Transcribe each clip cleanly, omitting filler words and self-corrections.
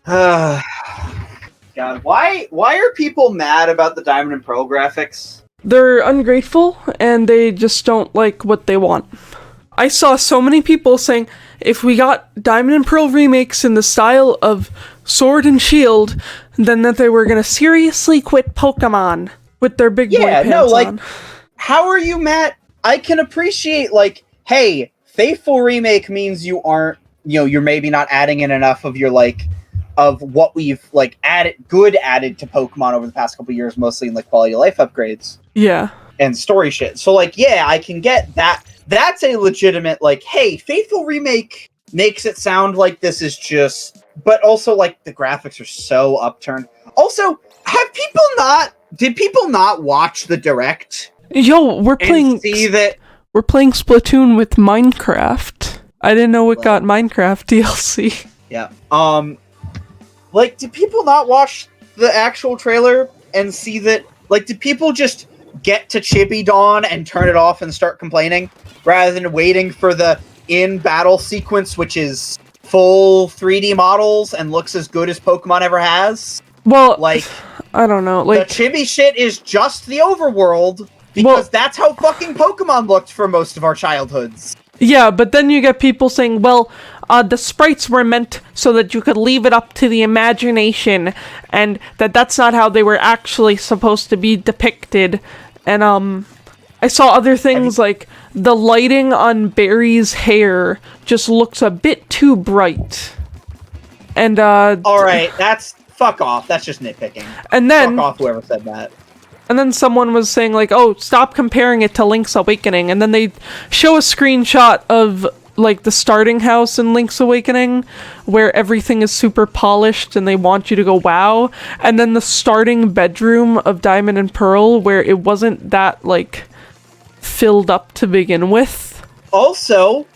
God, why are people mad about the Diamond and Pearl graphics? They're ungrateful, and they just don't like what they want. I saw so many people saying, if we got Diamond and Pearl remakes in the style of Sword and Shield, then that they were gonna seriously quit Pokemon with their big boy pants on. How are you mad? I can appreciate, like, hey, Faithful Remake means you aren't, you're maybe not adding in enough of your, like, of what we've, like, added to Pokemon over the past couple years, mostly in, like, quality of life upgrades. Yeah. And story shit. So, like, yeah, I can get that. That's a legitimate, like, hey, Faithful Remake makes it sound like this is just... But also, like, the graphics are so upturned. Also, did people not watch the Direct? Yo, we're playing Splatoon with Minecraft. I didn't know it got Minecraft DLC. Yeah. Like, did people not watch the actual trailer and see that? Like, did people just get to Chibi Dawn and turn it off and start complaining rather than waiting for the in-battle sequence, which is full 3D models and looks as good as Pokemon ever has? Well, like, I don't know. Like, the chibi shit is just the overworld because that's how fucking Pokemon looked for most of our childhoods. Yeah, but then you get people saying, well, the sprites were meant so that you could leave it up to the imagination, and that's not how they were actually supposed to be depicted. And, I saw other things like the lighting on Barry's hair just looks a bit too bright. And, alright, fuck off. That's just nitpicking. And then... Fuck off whoever said that. And then someone was saying, like, oh, stop comparing it to Link's Awakening. And then they show a screenshot of, like, the starting house in Link's Awakening, where everything is super polished and they want you to go, wow. And then the starting bedroom of Diamond and Pearl, where it wasn't that, like, filled up to begin with. Also,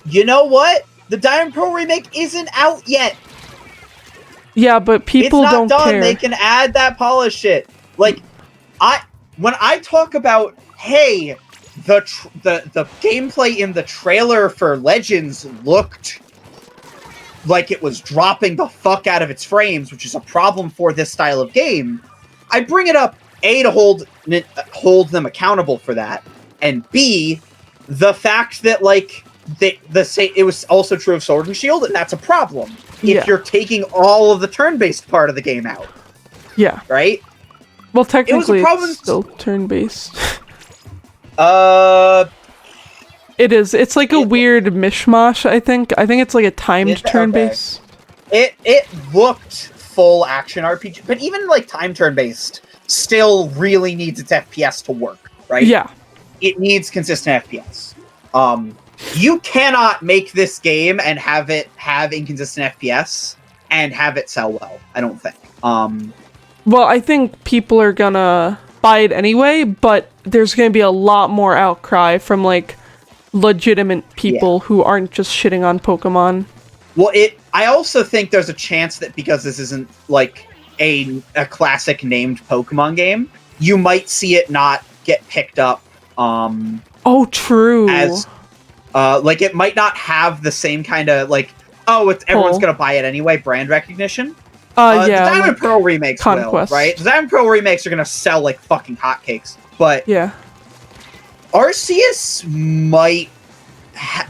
you know what? The Diamond and Pearl remake isn't out yet. Yeah, but people don't care. It's not done. They can add that polish shit. Like, when I talk about, hey, the gameplay in the trailer for Legends looked like it was dropping the fuck out of its frames, which is a problem for this style of game, I bring it up, A, to hold them accountable for that, and B, the fact that, like, it was also true of Sword and Shield, and that's a problem if you're taking all of the turn-based part of the game out. Yeah. Right? Well, technically, it's still turn-based. It is. It's like a weird mishmash, I think. I think it's like a timed turn-based. Okay. It looked full action RPG, but even, like, time turn-based still really needs its FPS to work, right? Yeah. It needs consistent FPS. You cannot make this game and have it have inconsistent FPS and have it sell well, I don't think. Well, I think people are gonna buy it anyway, but there's gonna be a lot more outcry from, like, legitimate people who aren't just shitting on Pokemon. Well, I also think there's a chance that because this isn't, like, a classic named Pokemon game, you might see it not get picked up. Oh, true. As, like, it might not have the same kind of, like, everyone's gonna buy it anyway, brand recognition. Yeah, the Diamond and Pearl remakes Conquest. will, right? The Diamond and Pearl remakes are gonna sell like fucking hotcakes. But yeah, Arceus might...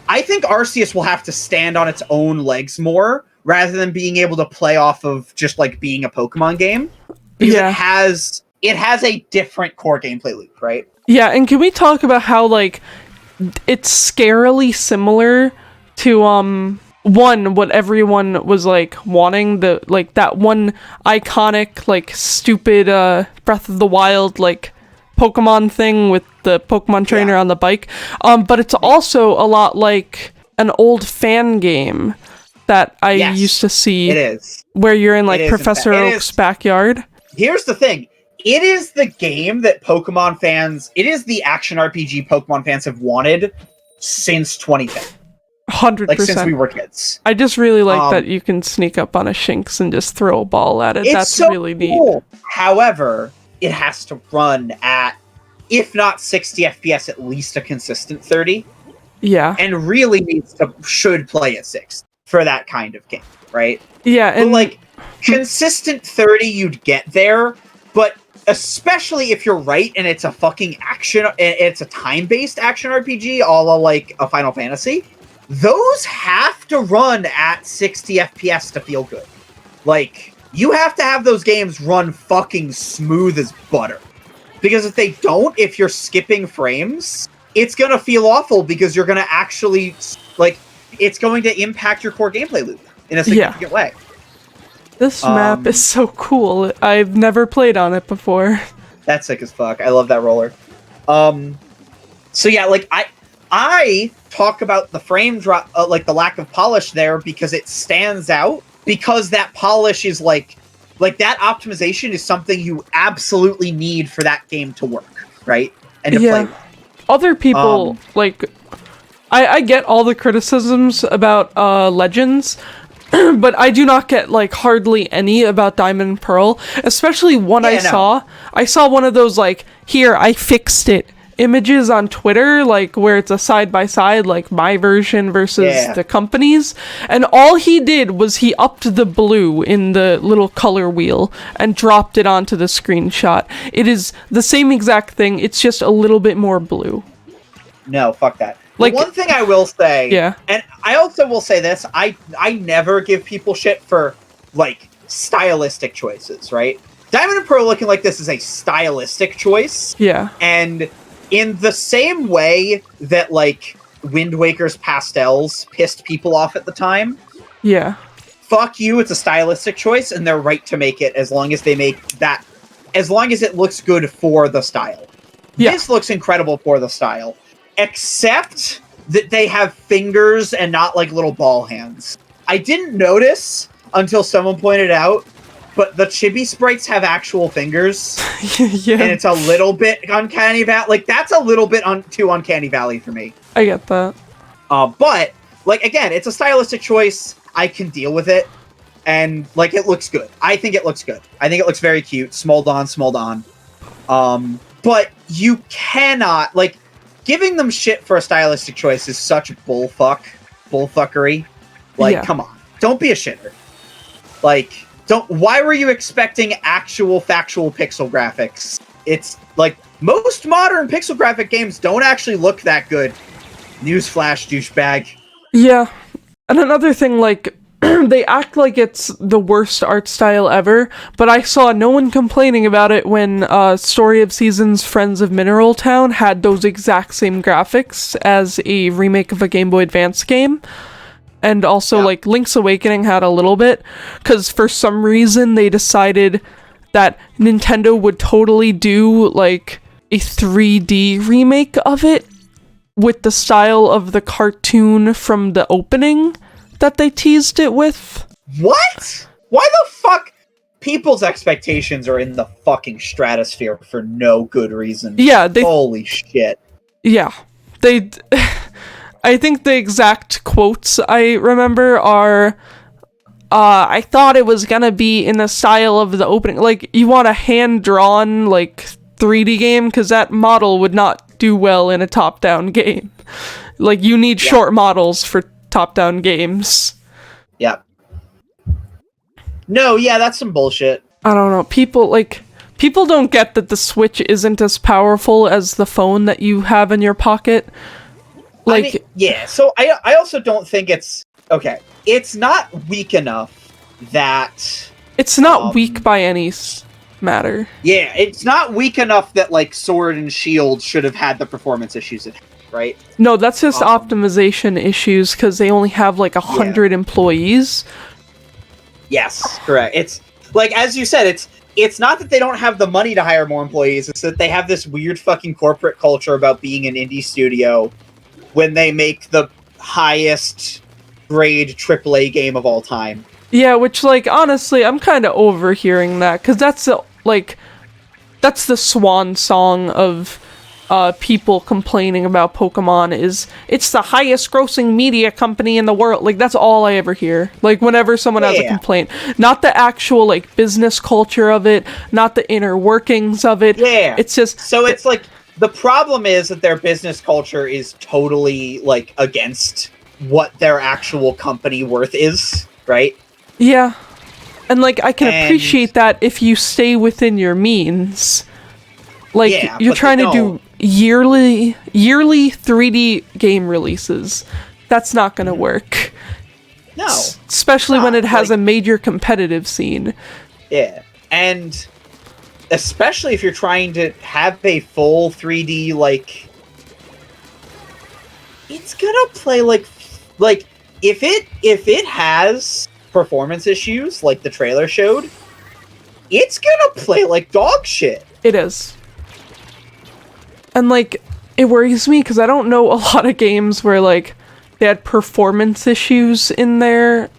I think Arceus will have to stand on its own legs more, rather than being able to play off of just, like, being a Pokemon game. Because it has a different core gameplay loop, right? Yeah, and can we talk about how, like, it's scarily similar to, what everyone was, like, wanting, that one iconic, like, stupid, Breath of the Wild, like, Pokemon thing with the Pokemon trainer on the bike. But it's also a lot like an old fan game that I used to see. It is. Where you're in, like, Professor Oak's backyard. Here's the thing. It is the game that Pokemon fans... It is the action RPG Pokemon fans have wanted since 2010. 100%. Like, since we were kids. I just really like that you can sneak up on a Shinx and just throw a ball at it. That's so really neat. Cool. However, it has to run at, if not 60 FPS, at least a consistent 30. Yeah. And really should play at 60. for that kind of game, right? Yeah, and but like consistent 30, you'd get there, but especially if you're right and it's a fucking action, it's a time-based action RPG, a la like a Final Fantasy. Those have to run at 60 FPS to feel good. Like, you have to have those games run fucking smooth as butter. Because if they don't, if you're skipping frames, it's gonna feel awful because you're gonna actually, like, it's going to impact your core gameplay loop in a significant way. This map is so cool. I've never played on it before. That's sick as fuck. I love that roller. So yeah, like, I talk about the frame drop, like the lack of polish there, because it stands out, because that polish is like that optimization is something you absolutely need for that game to work, right? And to play well. Other people, like, I get all the criticisms about Legends, but I do not get, like, hardly any about Diamond and Pearl, especially one I saw one of those, like, here, I fixed it images on Twitter, like, where it's a side-by-side, like, my version versus the company's, and all he did was he upped the blue in the little color wheel and dropped it onto the screenshot. It is the same exact thing, it's just a little bit more blue. No, fuck that. Like, one thing I will say, and I also will say this, I never give people shit for, like, stylistic choices, right? Diamond and Pearl looking like this is a stylistic choice. Yeah. And in the same way that, like, Wind Waker's pastels pissed people off at the time. Yeah. Fuck you, it's a stylistic choice, and they're right to make it as long as they make that, as long as it looks good for the style. Yeah. This looks incredible for the style. Except that they have fingers and not, like, little ball hands. I didn't notice until someone pointed out, but the chibi sprites have actual fingers. And it's a little bit Uncanny Valley. Like, that's a little bit too Uncanny Valley for me. I get that. But, like, again, it's a stylistic choice. I can deal with it. And, like, it looks good. I think it looks good. I think it looks very cute. Small Dawn. But you cannot, like, giving them shit for a stylistic choice is such bullfuckery. Like, come on. Don't be a shitter. Like, why were you expecting actual factual pixel graphics? It's, like, most modern pixel graphic games don't actually look that good. Newsflash, douchebag. Yeah. And another thing, like, they act like it's the worst art style ever, but I saw no one complaining about it when Story of Seasons Friends of Mineral Town had those exact same graphics as a remake of a Game Boy Advance game. And also, like, Link's Awakening had a little bit, because for some reason they decided that Nintendo would totally do, like, a 3D remake of it with the style of the cartoon from the opening that they teased it with. What? Why the fuck? People's expectations are in the fucking stratosphere for no good reason. Yeah, holy shit. Yeah. I think the exact quotes I remember are, I thought it was gonna be in the style of the opening. Like, you want a hand-drawn, like, 3D game? Because that model would not do well in a top-down game. Like, you need short models for top-down games. Yeah. No, yeah, that's some bullshit. I don't know. People don't get that the Switch isn't as powerful as the phone that you have in your pocket. Like, I mean, so I also don't think it's... Okay, it's not weak enough that... It's not weak by any matter. Yeah, it's not weak enough that, like, Sword and Shield should have had the performance issues it had, right? No, that's just optimization issues, because they only have, like, 100 employees. Yes, correct. It's, like, as you said, it's not that they don't have the money to hire more employees, it's that they have this weird fucking corporate culture about being an indie studio when they make the highest grade AAA game of all time. Yeah, which, like, honestly, I'm kind of overhearing that, because that's the swan song of people complaining about Pokemon is, it's the highest grossing media company in the world. Like, that's all I ever hear. Like, whenever someone has a complaint. Not the actual, like, business culture of it, not the inner workings of it. Yeah. It's just... So it's like, the problem is that their business culture is totally, like, against what their actual company worth is, right? Yeah. And, like, I can appreciate that if you stay within your means. Like, Yeah, you're but trying they to do yearly 3D game releases. That's not gonna work. No. Especially when it has like, a major competitive scene. Yeah. And especially if you're trying to have a full 3D, like, it's gonna play like if it has performance issues like the trailer showed, it's gonna play like dog shit. It is. And, like, it worries me because I don't know a lot of games where, like, they had performance issues in their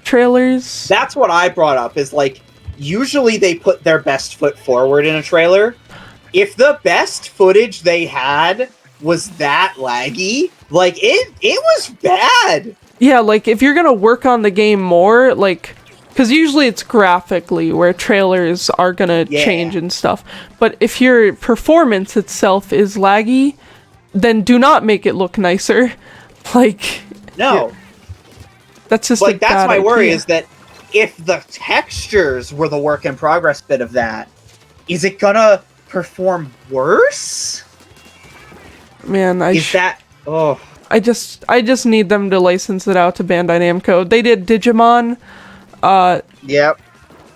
trailers. That's what I brought up, is like, usually they put their best foot forward in a trailer. If the best footage they had was that laggy, like, it was bad. Yeah, like, if you're gonna work on the game more, like, because usually it's graphically where trailers are gonna change and stuff. But if your performance itself is laggy, then do not make it look nicer. Like, no. Yeah. That's just like, that's my worry, idea. is that if the textures were the work in progress bit of that, is it gonna perform worse? Man, I just need them to license it out to Bandai Namco. They did Digimon. Yep.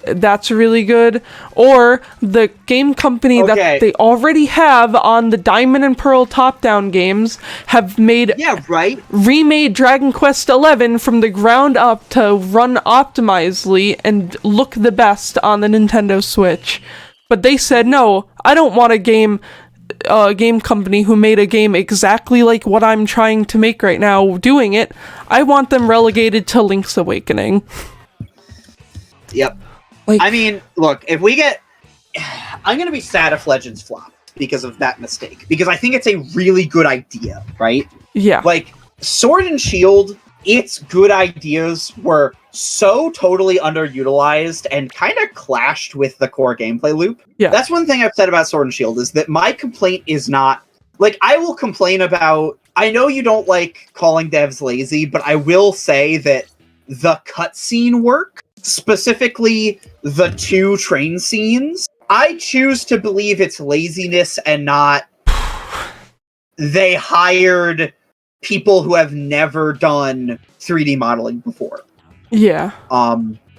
That's really good. Or the game company that they already have on the Diamond and Pearl top-down games have made remade Dragon Quest XI from the ground up to run optimizedly and look the best on the Nintendo Switch. But they said, no, I don't want a game company who made a game exactly like what I'm trying to make right now doing it. I want them relegated to Link's Awakening. Yep. Like, I mean, look, if we get... I'm gonna be sad if Legends flop because of that mistake. Because I think it's a really good idea, right? Yeah. Like, Sword and Shield, its good ideas were so totally underutilized and kind of clashed with the core gameplay loop. Yeah. That's one thing I've said about Sword and Shield, is that my complaint is not... Like, I will complain about... I know you don't like calling devs lazy, but I will say that the cutscene work, specifically the 2 train scenes, I choose to believe it's laziness and not they hired people who have never done 3D modeling before. Yeah.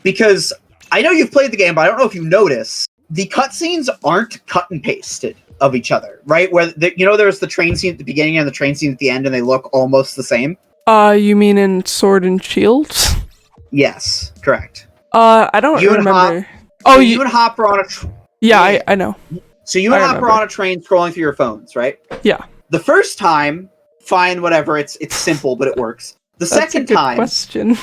Because I know you've played the game, but I don't know if you notice, the cutscenes aren't cut and pasted of each other, right? Where there's the train scene at the beginning and the train scene at the end, and they look almost the same. You mean in Sword and Shield? Yes, correct. I don't remember. You and Hop are on a... Yeah, I know. So you and Hop are on a train scrolling through your phones, right? Yeah. The first time, fine, whatever, it's simple, but it works. The second time, question.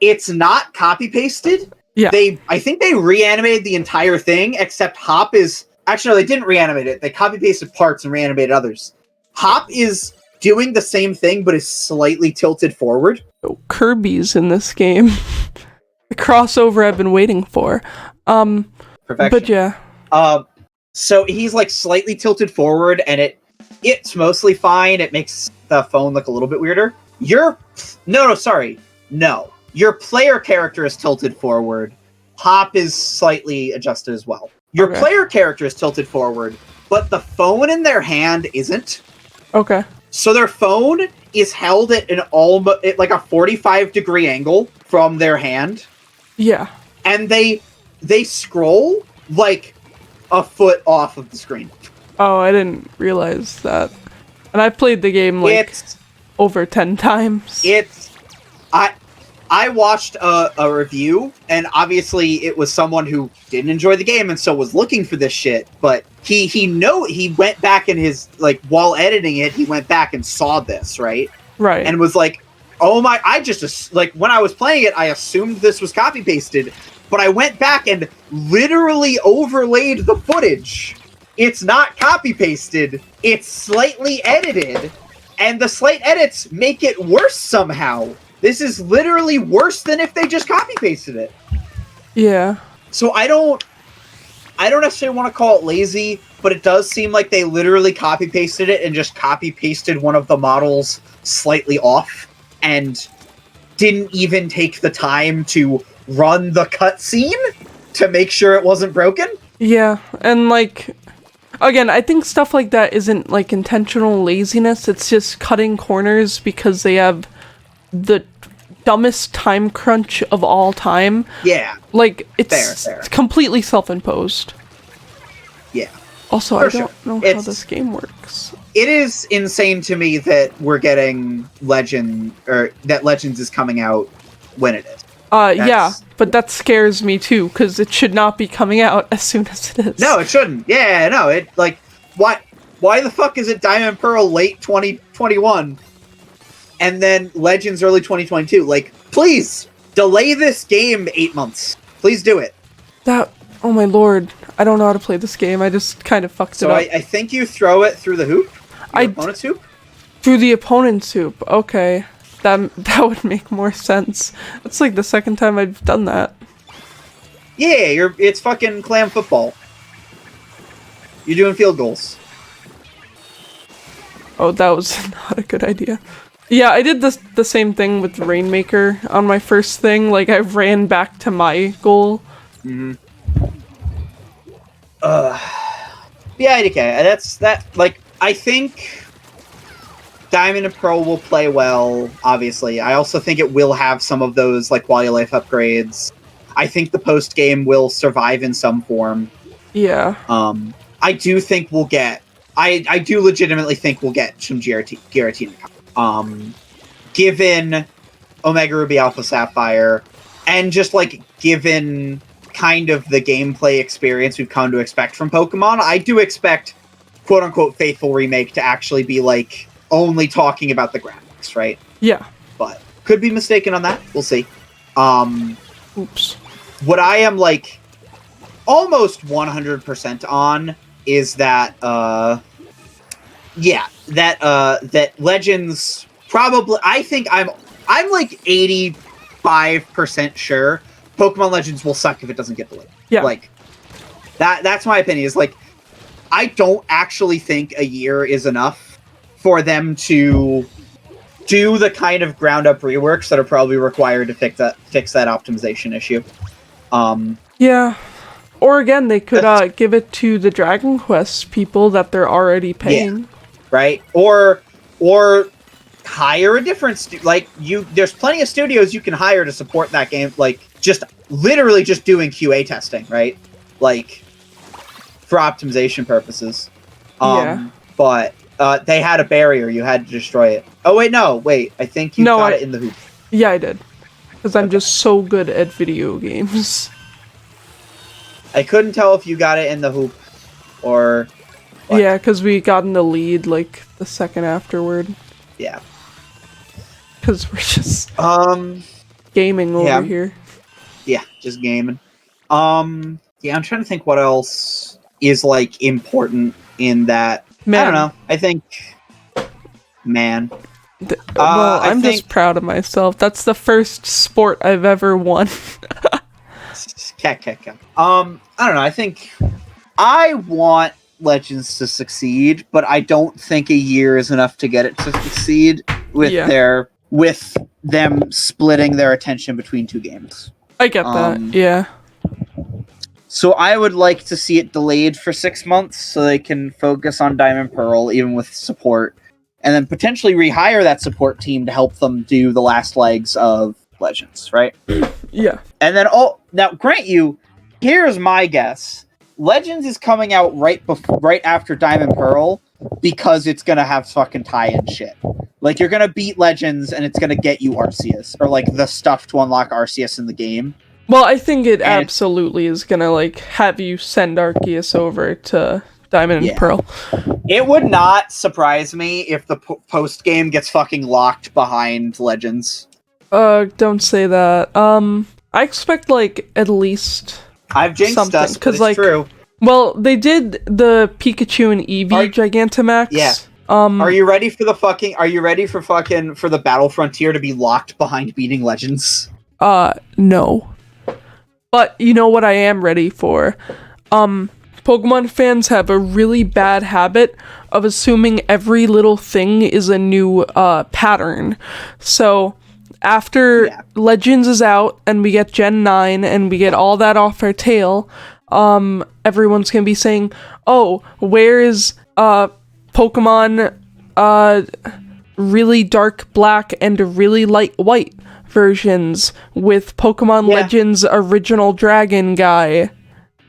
It's not copy-pasted. Yeah. I think they reanimated the entire thing, except Hop is... Actually, no, they didn't reanimate it. They copy-pasted parts and reanimated others. Hop is doing the same thing, but is slightly tilted forward. Oh, Kirby's in this game. The crossover I've been waiting for. Perfection. But yeah. So he's like slightly tilted forward, and it's mostly fine. It makes the phone look a little bit weirder. No. Your player character is tilted forward. Hop is slightly adjusted as well. Your player character is tilted forward, but the phone in their hand isn't. Okay. So their phone is held at like a 45-degree angle from their hand. Yeah. And they scroll like a foot off of the screen. Oh, I didn't realize that. And I played the game over 10 times. I watched a review, and obviously it was someone who didn't enjoy the game and so was looking for this shit, but he went back in his, like, while editing it, he went back and saw this, right? Right. And was like, oh my, when I was playing it, I assumed this was copy-pasted, but I went back and literally overlaid the footage. It's not copy-pasted, it's slightly edited, and the slight edits make it worse somehow. This is literally worse than if they just copy-pasted it. Yeah. So I don't necessarily want to call it lazy, but it does seem like they literally copy-pasted it and just copy-pasted one of the models slightly off. and didn't even take the time to run the cutscene to make sure it wasn't broken. Yeah, and like, again, I think stuff like that isn't like intentional laziness. It's just cutting corners because they have the dumbest time crunch of all time. Yeah. Like, it's Fair. completely self-imposed. Yeah. Also, I don't know how this game works. It is insane to me that we're getting that Legends is coming out when it is. Yeah, but that scares me too, because it should not be coming out as soon as it is. No, it shouldn't. Yeah, no, it, like, why the fuck is it Diamond Pearl late 2021? And then Legends early 2022? Like, please, delay this game 8 months. Please do it. Oh my lord, I don't know how to play this game, I just kind of fucked it up. So I think you throw it through the hoop? Opponent's hoop? Through the opponent's hoop, okay. That would make more sense. That's like the second time I've done that. Yeah, it's fucking clam football. You're doing field goals. Oh, that was not a good idea. Yeah, I did the same thing with Rainmaker on my first thing. Like, I ran back to my goal. Mm-hmm. Yeah, okay. Like, I think Diamond and Pearl will play well, obviously. I also think it will have some of those, like, quality of life upgrades. I think the post-game will survive in some form. Yeah. I do think we'll get... I do legitimately think we'll get some Giratina. Given Omega Ruby Alpha Sapphire, and just, like, given kind of the gameplay experience we've come to expect from Pokemon, I do expect quote-unquote Faithful Remake to actually be, like, only talking about the graphics, right? Yeah. But could be mistaken on that. We'll see. Oops. What I am, like, almost 100% on is that, that Legends probably... I think I'm like 85% sure Pokemon Legends will suck if it doesn't get delayed. Yeah. Like, that's my opinion, is, like, I don't actually think a year is enough for them to do the kind of ground-up reworks that are probably required to fix that optimization issue. Yeah. Or again, they could give it to the Dragon Quest people that they're already paying. Yeah, right? Or hire a different there's plenty of studios you can hire to support that game, like, just literally just doing QA testing, right? Like, for optimization purposes. But they had a barrier. You had to destroy it. Oh, wait, no. Wait, I think you got it in the hoop. Yeah, I did. Because I'm just so good at video games. I couldn't tell if you got it in the hoop or... what. Yeah, because we got in the lead, like, the second afterward. Yeah. Because we're just... gaming over here. Yeah, just gaming. Yeah, I'm trying to think what else is, like, important in that. Man. I don't know. I think... Man. Well, I'm just proud of myself. That's the first sport I've ever won. I don't know. I think I want Legends to succeed, but I don't think a year is enough to get it to succeed with them splitting their attention between two games. I get that. Yeah. So I would like to see it delayed for 6 months so they can focus on Diamond Pearl, even with support, and then potentially rehire that support team to help them do the last legs of Legends, right? Yeah. And then, now, grant you, here's my guess. Legends is coming out right after Diamond Pearl because it's gonna have fucking tie-in shit. Like, you're gonna beat Legends and it's gonna get you Arceus, or, like, the stuff to unlock Arceus in the game. Well, I think it absolutely is gonna, like, have you send Arceus over to Diamond and Pearl. It would not surprise me if the post-game gets fucking locked behind Legends. Don't say that. I expect, like, at least I've jinxed us, but it's true. Well, they did the Pikachu and Eevee Gigantamax. Yeah. Are you ready for the Battle Frontier to be locked behind beating Legends? No. But you know what I am ready for? Pokemon fans have a really bad habit of assuming every little thing is a new pattern. So after Legends is out and we get Gen 9 and we get all that off our tail, everyone's gonna be saying, oh, where is Pokemon really dark black and really light white versions with Pokemon Legends original dragon guy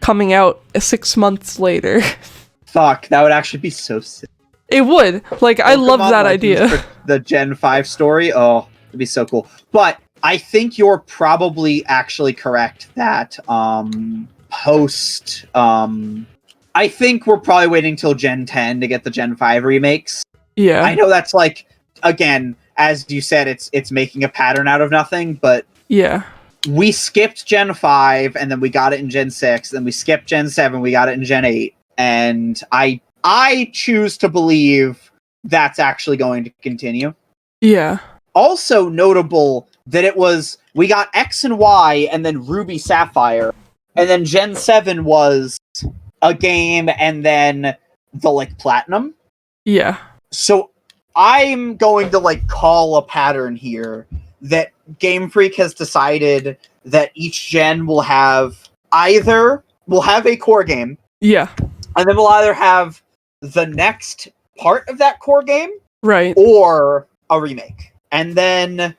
coming out 6 months later. Fuck, that would actually be so sick. It would. Like, Pokemon I love that idea. For the Gen 5 story, oh, it'd be so cool. But I think you're probably actually correct that I think we're probably waiting till Gen 10 to get the Gen 5 remakes. Yeah. I know that's like, again, as you said, it's making a pattern out of nothing, but yeah. We skipped Gen 5, and then we got it in Gen 6, then we skipped Gen 7, we got it in Gen 8, and I choose to believe that's actually going to continue. Yeah. Also notable that we got X and Y, and then Ruby Sapphire, and then Gen 7 was a game, and then the, like, Platinum. Yeah. So I'm going to, like, call a pattern here that Game Freak has decided that each gen will have a core game. Yeah. And then we'll either have the next part of that core game. Right. Or a remake. And then,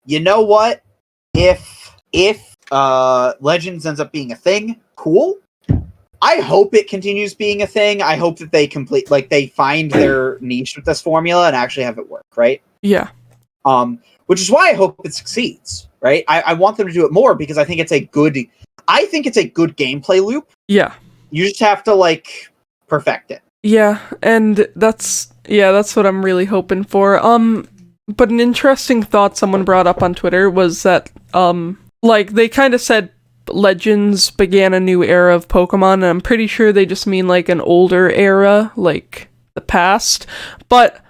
you know what? If Legends ends up being a thing, cool. I hope it continues being a thing. I hope that they find their niche with this formula and actually have it work, right? Yeah. Which is why I hope it succeeds, right? I want them to do it more because I think it's a good gameplay loop. Yeah. You just have to, like, perfect it. Yeah, and that's what I'm really hoping for. But an interesting thought someone brought up on Twitter was that, like, they kind of said Legends began a new era of Pokemon, and I'm pretty sure they just mean, like, an older era, like, the past. But,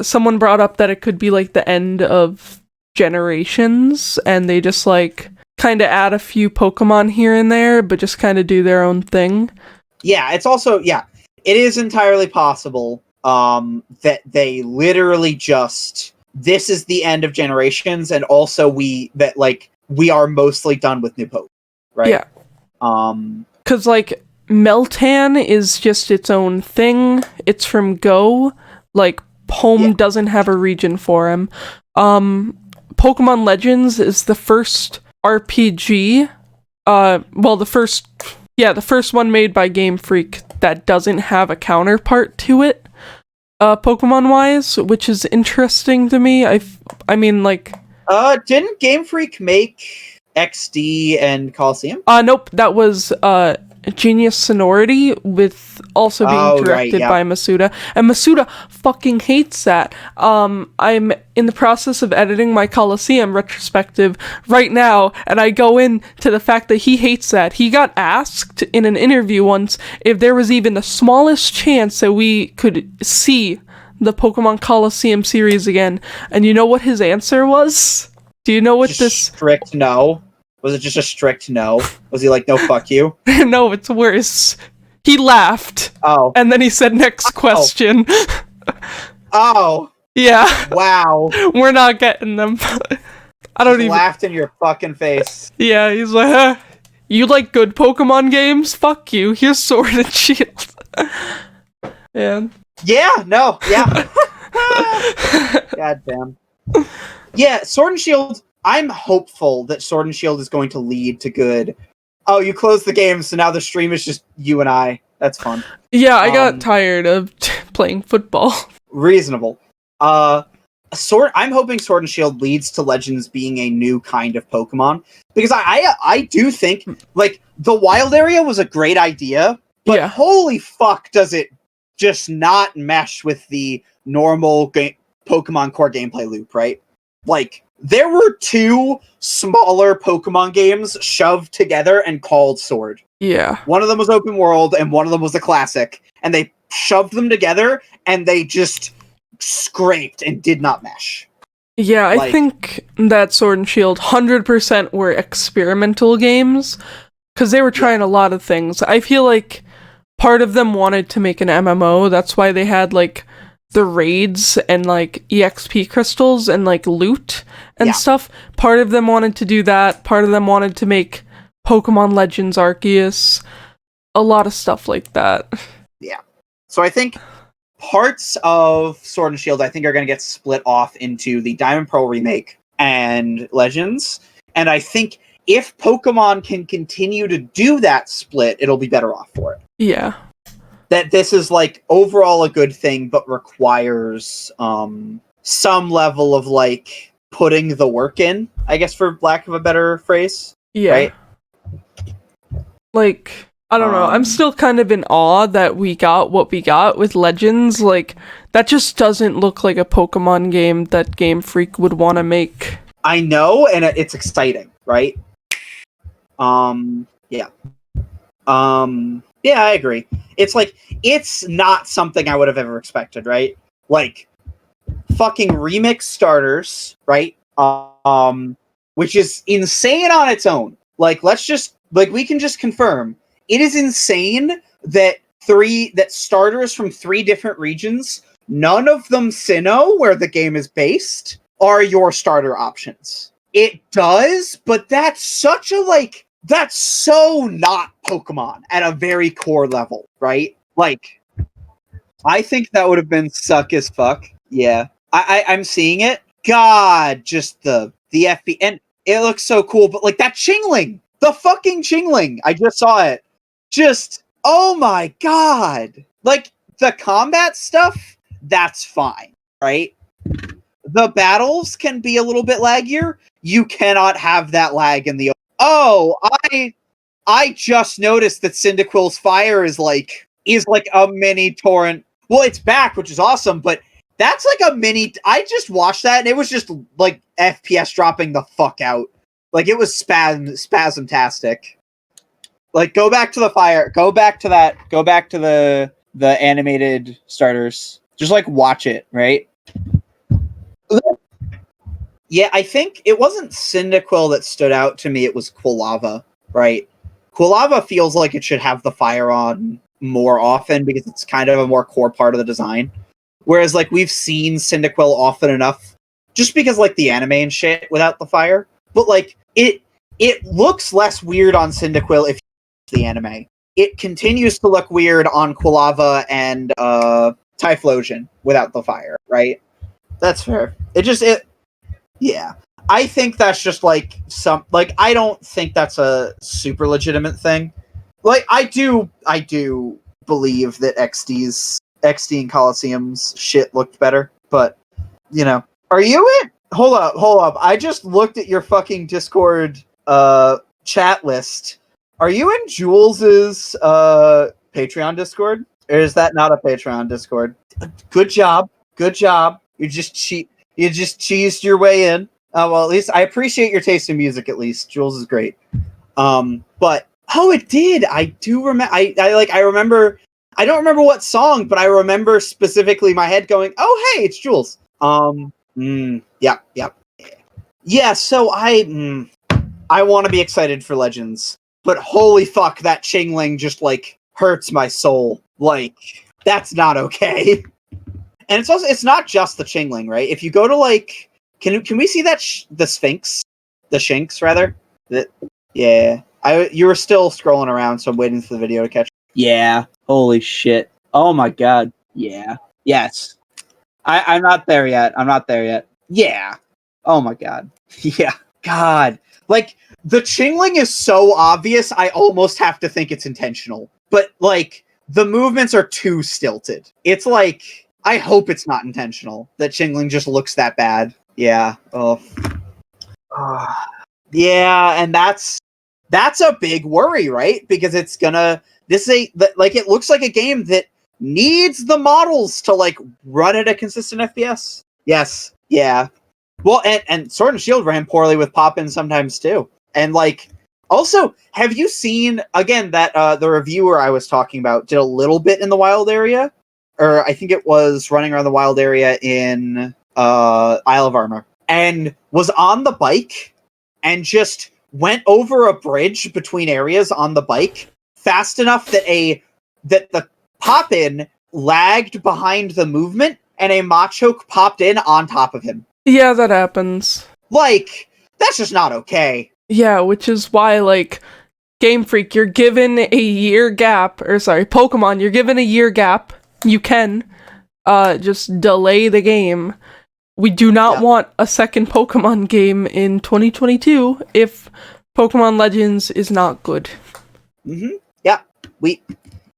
someone brought up that it could be, like, the end of generations, and they just, like, kind of add a few Pokemon here and there, but just kind of do their own thing. Yeah, it's also, it is entirely possible, that they literally just, this is the end of generations, and also we are mostly done with new Pokemon, right? Yeah. 'Cause, like, Meltan is just its own thing. It's from Go. Like, Home doesn't have a region for him. Pokemon Legends is the first RPG, the first one made by Game Freak that doesn't have a counterpart to it, Pokemon-wise, which is interesting to me. I mean, like... didn't Game Freak make XD and Coliseum? Nope, that was, Genius Sonority, with also being directed by Masuda, and Masuda fucking hates that. I'm in the process of editing my Coliseum retrospective right now, and I go into the fact that he hates that. He got asked in an interview once if there was even the smallest chance that we could see the Pokemon Coliseum series again, and you know what his answer was? Do you know what strict no? Was it just a strict no? Was he like, no, fuck you? No, it's worse. He laughed. Oh. And then he said, next question. Oh. Yeah. Wow. We're not getting them. I don't even... laughed in your fucking face. Yeah, he's like, you like good Pokemon games? Fuck you. Here's Sword and Shield. Man. Yeah, no, yeah. God damn. Yeah, Sword and Shield... I'm hopeful that Sword and Shield is going to lead to good. Oh, you closed the game, so now the stream is just you and I. That's fun. Yeah, I got tired of playing football. Reasonable. I'm hoping Sword and Shield leads to Legends being a new kind of Pokemon. Because I do think, like, the wild area was a great idea, but holy fuck does it just not mesh with the normal Pokemon core gameplay loop, right? Like, there were 2 smaller Pokemon games shoved together and called Sword. Yeah. One of them was open world, and one of them was a classic. And they shoved them together, and they just scraped and did not mesh. Yeah, I think that Sword and Shield 100% were experimental games. because they were trying a lot of things. I feel like part of them wanted to make an MMO. That's why they had like the raids and like EXP crystals and like loot and stuff. Part of them wanted to do that. Part of them wanted to make Pokemon Legends Arceus. A lot of stuff like that. Yeah. So I think parts of Sword and Shield, I think, are going to get split off into the Diamond Pearl remake and Legends. And I think if Pokemon can continue to do that split, it'll be better off for it. Yeah. That this is like overall a good thing, but requires some level of like putting the work in, I guess, for lack of a better phrase. Yeah. Right? Like, I don't know. I'm still kind of in awe that we got what we got with Legends. Like, that just doesn't look like a Pokemon game that Game Freak would want to make. I know, and it's exciting, right? Yeah. Yeah, I agree. It's like, it's not something I would have ever expected, right? Like, fucking remix starters, right? Which is insane on its own. Like, we can just confirm. It is insane that starters from 3 different regions, none of them Sinnoh, where the game is based, are your starter options. It does, but that's so not Pokemon at a very core level, right? Like, I think that would have been suck as fuck. Yeah. I'm seeing it. God, just the FP, and it looks so cool, but like that Chingling, the fucking Chingling, I just saw it. Just, oh my god. Like, the combat stuff, that's fine, right? The battles can be a little bit laggier. You cannot have that lag in the... Oh, I just noticed that Cyndaquil's fire is like a mini torrent. Well, it's back, which is awesome, but that's like a mini... I just watched that, and it was just, like, FPS dropping the fuck out. Like, it was spasmtastic. Like, go back to the fire. Go back to that. Go back to the animated starters. Just, like, watch it, right? Yeah, I think it wasn't Cyndaquil that stood out to me. It was Quilava, right? Quilava feels like it should have the fire on more often because it's kind of a more core part of the design. Whereas, like, we've seen Cyndaquil often enough just because, like, the anime and shit without the fire. But, like, it looks less weird on Cyndaquil if you watch the anime. It continues to look weird on Quilava and Typhlosion without the fire, right? That's fair. Yeah. I think that's just like I don't think that's a super legitimate thing. Like, I do believe that XD and Coliseum's shit looked better, but you know. Are you in? Hold up. I just looked at your fucking Discord chat list. Are you in Jules's Patreon Discord? Or is that not a Patreon Discord? Good job. You just cheesed your way in. Well, at least I appreciate your taste in music. At least Jules is great. But it did. I do remember. I remember. I don't remember what song, but I remember specifically my head going, "Oh, hey, it's Jules." Yeah. So I want to be excited for Legends, but holy fuck, that Chingling just like hurts my soul. Like, that's not okay. And it's not just the Chingling, right? If you go to like, can we see that the Sphinx, the Shinx rather? Yeah. You were still scrolling around, so I'm waiting for the video to catch. Yeah. Holy shit. Oh my god. Yeah. Yes. I'm not there yet. Yeah. Oh my god. Yeah. God. Like, the Chingling is so obvious, I almost have to think it's intentional. But, like, the movements are too stilted. It's like, I hope it's not intentional that Chingling just looks that bad. Yeah. Oh. Yeah, and that's a big worry, right? Because it's gonna... it looks like a game that needs the models to, like, run at a consistent FPS. Yes. Yeah. Well, and Sword and Shield ran poorly with pop-in sometimes, too. And, like, also, have you seen, again, that the reviewer I was talking about did a little bit in the wild area? Or I think it was running around the wild area in Isle of Armor. And was on the bike and just went over a bridge between areas on the bike fast enough that the pop-in lagged behind the movement, and a Machoke popped in on top of him. Yeah, that happens. Like, that's just not okay. Yeah, which is why, like, Game Freak, you're given a year gap, or sorry, Pokemon, you're given a year gap. You can, just delay the game. We do not want a second Pokemon game in 2022 if Pokemon Legends is not good. Mm-hmm. Yeah.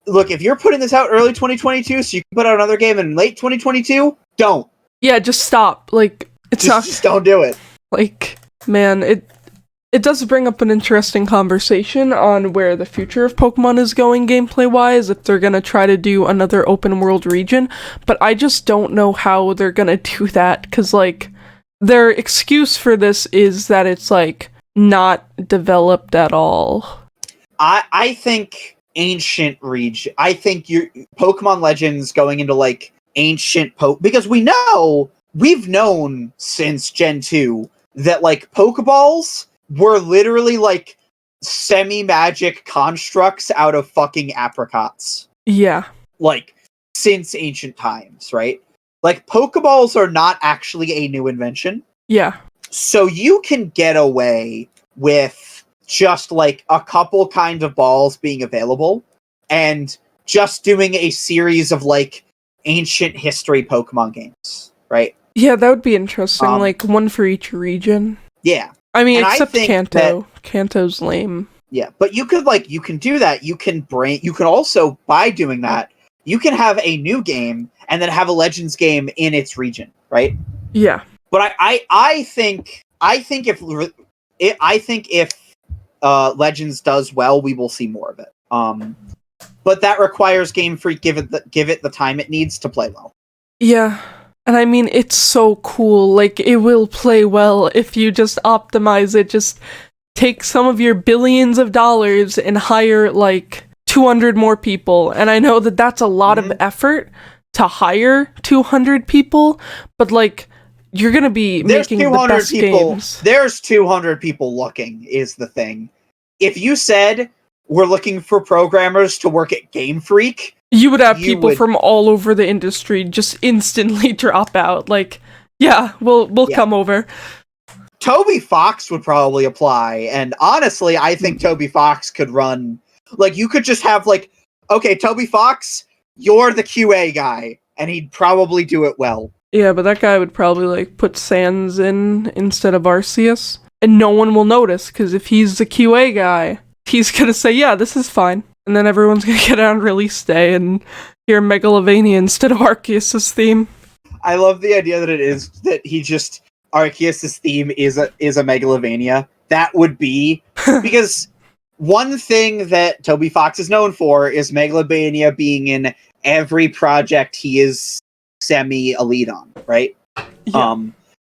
Look, if you're putting this out early 2022 so you can put out another game in late 2022, don't. Yeah, just stop. Like, just don't do it. Like, man, it does bring up an interesting conversation on where the future of Pokemon is going gameplay-wise, if they're gonna try to do another open-world region, but I just don't know how they're gonna do that, because, like, their excuse for this is that it's, like, not developed at all. I think ancient region. I think Pokemon Legends going into, like, ancient because we've known since Gen 2 that, like, Pokeballs were literally, like, semi-magic constructs out of fucking apricots. Yeah. Like, since ancient times, right? Like, Pokeballs are not actually a new invention. Yeah. So you can get away with just, like, a couple kinds of balls being available and just doing a series of, like, ancient history Pokemon games, right? Yeah, that would be interesting, like, one for each region. Yeah. I mean, except Kanto. Kanto's lame. Yeah, but you can do that. You can also, by doing that, you can have a new game and then have a Legends game in its region, right? Yeah. But I think if Legends does well, we will see more of it. But that requires Game Freak give it the time it needs to play well. Yeah. And I mean, it's so cool. Like, it will play well if you just optimize it. Just take some of your billions of dollars and hire, like, 200 more people. And I know that that's a lot of effort to hire 200 people, but, like, you're gonna be making the best games. There's 200 people looking, is the thing. If you said, we're looking for programmers to work at Game Freak, you would have people from all over the industry just instantly drop out. Like, yeah, we'll come over. Toby Fox would probably apply, and honestly, I think Toby Fox could run. Like, you could just have, like, okay, Toby Fox, you're the QA guy, and he'd probably do it well. Yeah, but that guy would probably, like, put Sans in instead of Arceus, and no one will notice, because if he's the QA guy, he's gonna say, yeah, this is fine. And then everyone's gonna get on release day and hear Megalovania instead of Arceus' theme. I love the idea that Arceus' theme is a Megalovania. That would be because one thing that Toby Fox is known for is Megalovania being in every project he is semi-elite on, right? Yeah.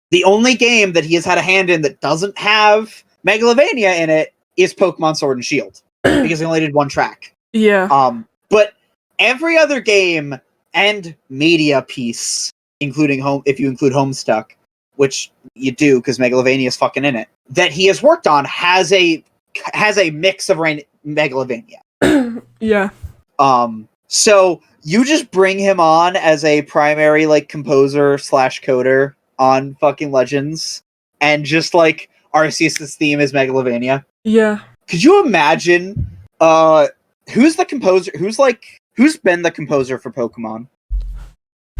The only game that he has had a hand in that doesn't have Megalovania in it is Pokemon Sword and Shield. Because he only did one track. Yeah. But every other game and media piece, including if you include Homestuck, which you do because Megalovania is fucking in it, that he has worked on has a mix of Megalovania. Yeah. So you just bring him on as a primary, like, composer / coder on fucking Legends, and just, like, Arceus' theme is Megalovania. Yeah. Could you imagine, who's the composer, who's been the composer for Pokemon?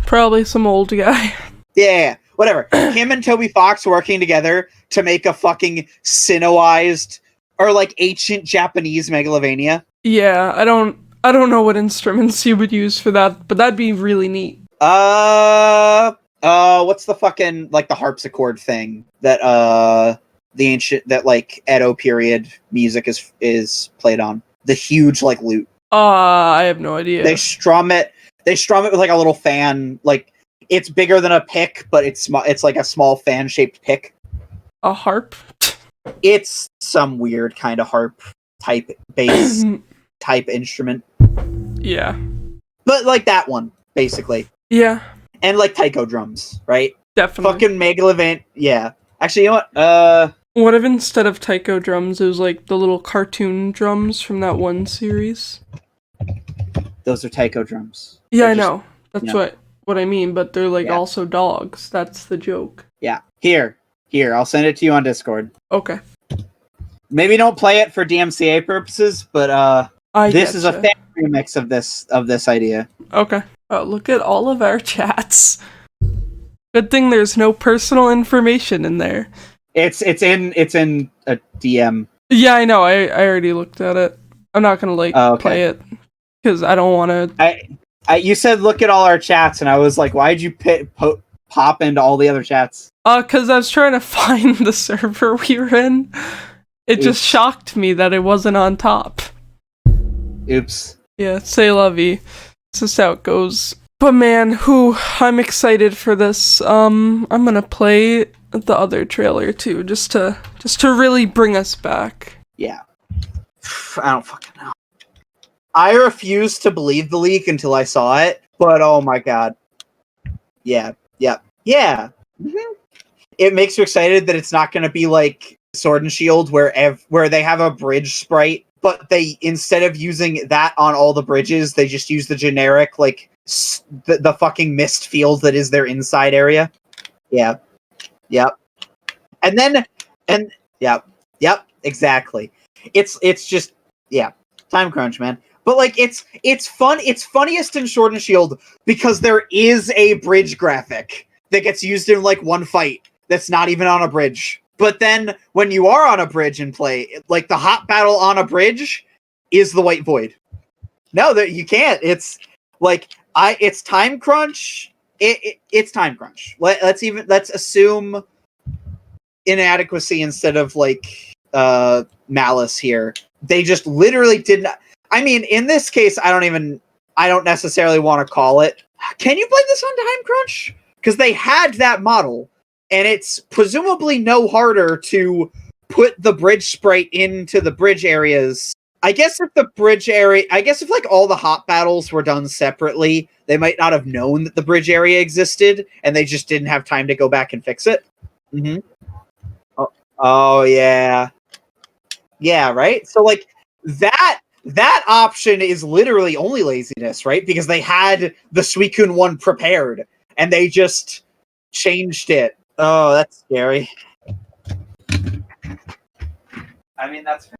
Probably some old guy. Yeah, whatever. Him and Toby Fox working together to make a fucking Sinnoized, or, like, ancient Japanese Megalovania. Yeah, I don't know what instruments you would use for that, but that'd be really neat. What's the fucking, like, the harpsichord thing that, the ancient, that, like, Edo period music is played on? The huge, like, lute. I have no idea. They strum it with, like, a little fan, like, it's bigger than a pick, but it's like a small fan-shaped pick. A harp? It's some weird kind of harp type bass type instrument. Yeah. But, like, that one, basically. Yeah. And, like, taiko drums, right? Definitely. Fucking Megalovania. Yeah. Actually, you know what? What if instead of taiko drums, it was like the little cartoon drums from that one series? Those are taiko drums. Yeah, They're I just, know. That's you know, what I mean, but they're like yeah. also dogs. That's the joke. Yeah. Here, I'll send it to you on Discord. Okay. Maybe don't play it for DMCA purposes, but this is a getcha. fan remix of this idea. Okay. Oh, look at all of our chats. Good thing there's no personal information in there. It's in a DM. Yeah, I know. I already looked at it. I'm not gonna play it because I don't want to. You said look at all our chats, and I was like, why'd you pop into all the other chats? Because I was trying to find the server we were in. It just shocked me that it wasn't on top. Oops. Yeah, c'est la vie. This is how it goes. But man, I'm excited for this. I'm gonna play the other trailer too, just to really bring us back. Yeah. I don't fucking know. I refused to believe the leak until I saw it, but oh my god. Yeah. Mm-hmm. It makes you excited that it's not gonna be like Sword and Shield where they have a bridge sprite, but they, instead of using that on all the bridges, they just use the generic like the fucking mist field that is their inside area. Yeah. Yep. Yep, exactly. It's just, yeah, time crunch, man. But like it's fun. It's funniest in Sword and Shield because there is a bridge graphic that gets used in like one fight that's not even on a bridge. But then when you are on a bridge and play, like the hot battle on a bridge is the White Void. No, that you can't. It's like it's time crunch. It's time crunch. Let's assume inadequacy instead of like malice here. They just literally did not. I mean, in this case, I don't necessarily want to call it. Can you play this on time crunch? Because they had that model, and it's presumably no harder to put the bridge sprite into the bridge areas. I guess if like all the hot battles were done separately, they might not have known that the bridge area existed, and they just didn't have time to go back and fix it. Mm-hmm. Oh yeah. Yeah, right? So like that option is literally only laziness, right? Because they had the Suicune one prepared and they just changed it. Oh, that's scary. I mean, that's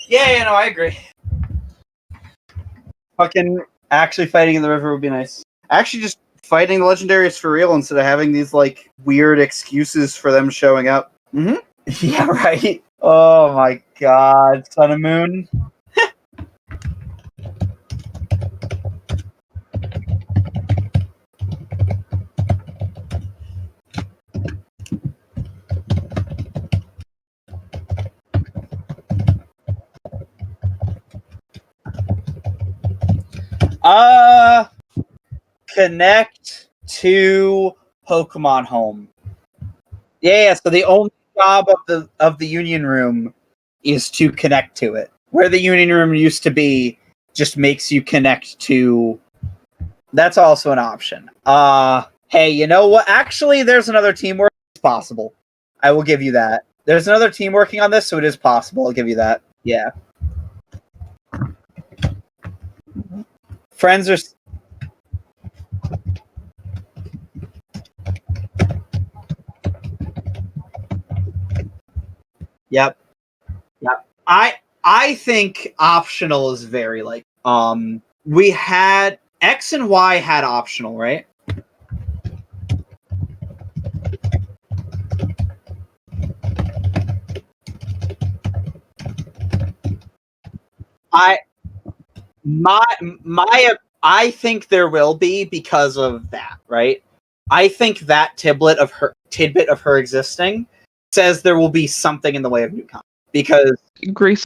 yeah, no, I agree. Fucking actually fighting in the river would be nice. Actually just fighting the legendaries for real instead of having these like weird excuses for them showing up. Mm-hmm. Yeah, right. Oh my god, Sun and Moon. Connect to Pokemon Home. Yeah, so the only job of the Union Room is to connect to it. Where the Union Room used to be just makes you connect to. That's also an option. Hey, you know what? Actually, there's another team working. It's possible. I will give you that. There's another team working on this, so it is possible. I'll give you that. Yeah. Friends are. Yep. I think optional is very like we had X and Y had optional, right? I think there will be because of that, right? I think that tidbit of her existing says there will be something in the way of new content because Grace.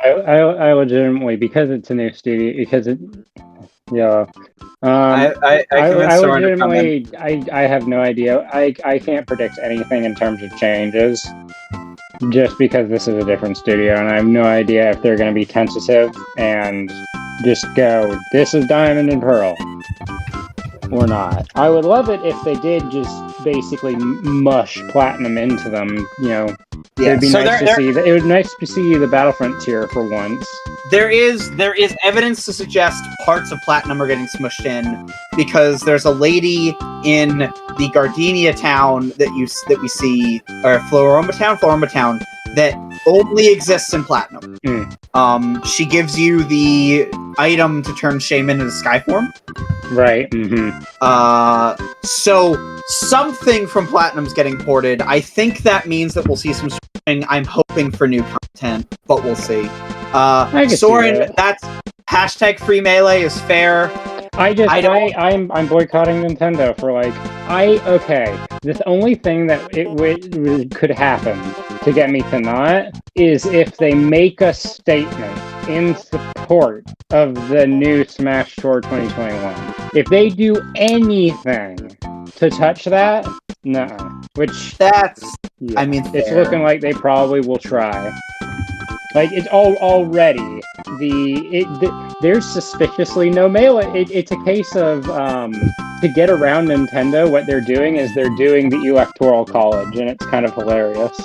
I legitimately, because it's a new studio, because it, yeah. I legitimately, I have no idea. I can't predict anything in terms of changes, just because this is a different studio, and I have no idea if they're going to be tentative and just go, this is Diamond and Pearl. or not. I would love it if they did just basically mush Platinum into them. You know, Yeah, it'd be so nice to see. It would be nice to see the Battlefront tier for once. there is evidence to suggest parts of Platinum are getting smushed in, because there's a lady in the Gardenia town that we see, or Floroma town, that only exists in Platinum. She gives you the item to turn Shaman into Skyform. Right. Mm-hmm. So something from Platinum's getting ported. I think that means that we'll see some switching. I'm hoping for new content, but we'll see. Soren, that's hashtag free melee is fair. I'm boycotting Nintendo for the only thing that could happen to get me to not is if they make a statement in support of the new Smash Tour 2021. If they do anything to touch that, no. Which it's fair. looking like they probably will try. Like, it's already there's suspiciously no melee. It's a case of to get around Nintendo. What they're doing is they're doing the Electoral College, and it's kind of hilarious.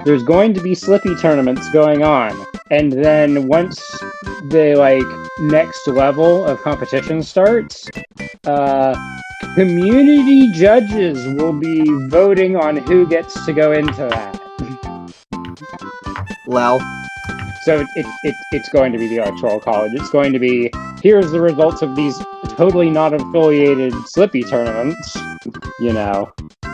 There's going to be Slippy tournaments going on, and then once the next level of competition starts, community judges will be voting on who gets to go into that. Well, so it's going to be the Electoral College. It's going to be, here's the results of these totally not affiliated Slippy tournaments, you know.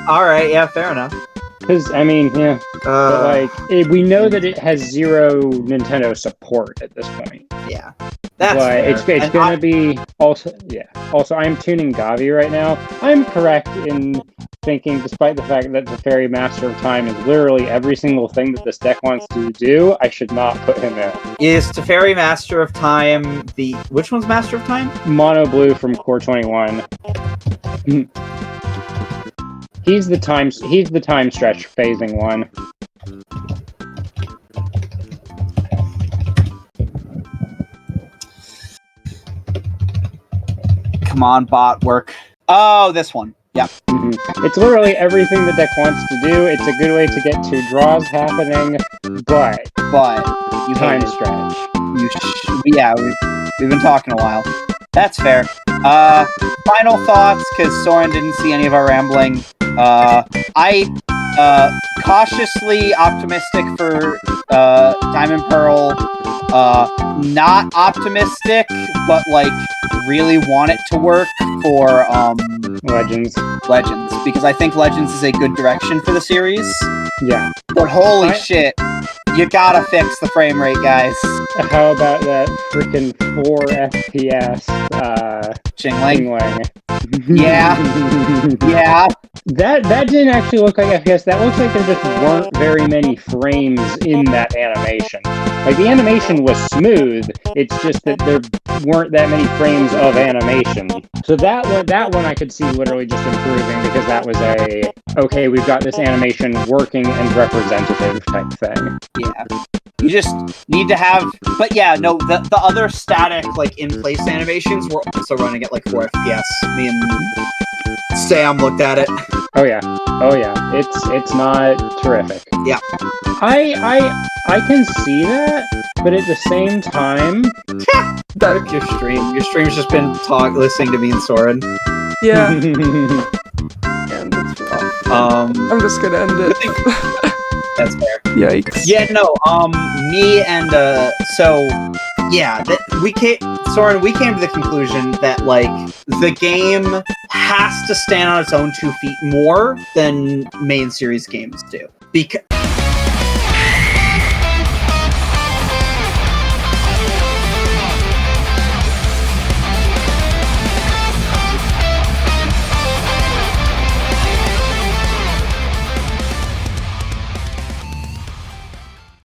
All right, yeah, fair enough. Because, I mean, yeah. But, we know that it has zero Nintendo support at this point. Yeah. That's fair. It's going to be also, yeah. Also, I'm tuning Gavi right now. I'm correct in thinking, despite the fact that the Fairy Master of Time is literally every single thing that this deck wants to do, I should not put him in. Is Teferi Master of Time which one's Master of Time? Mono Blue from Core 21. He's the time stretch phasing one. Come on, bot work. Oh, this one. Yeah. Mm-hmm. It's literally everything the deck wants to do. It's a good way to get two draws happening, but you time stretch. We've been talking a while. That's fair. Final thoughts, because Soren didn't see any of our rambling. I cautiously optimistic for Diamond Pearl. Not optimistic, but really want it to work for Legends, because I think Legends is a good direction for the series. Yeah. But holy shit, you gotta fix the frame rate, guys. How about that freaking 4 FPS Jingling? Yeah. Yeah. That didn't actually look like FPS. That looks like there just weren't very many frames in that animation. The animation was smooth. It's just that there weren't that many frames of animation. So that one I could see literally just improving, because that was okay, we've got this animation working and representative type thing. Yeah. You just need to have, but yeah, no, the other static, in-place animations were also running at 4 FPS. Me and Sam looked at it. Oh yeah. It's not terrific. Yeah. I can see that, but at the same time, That's your stream. Your stream's just been listening to me and Soren. Yeah. And it's rough. I'm just gonna end it. That's fair. Yikes. Yeah, no, me and, Soren, we came to the conclusion that, the game has to stand on its own 2 feet more than main series games do.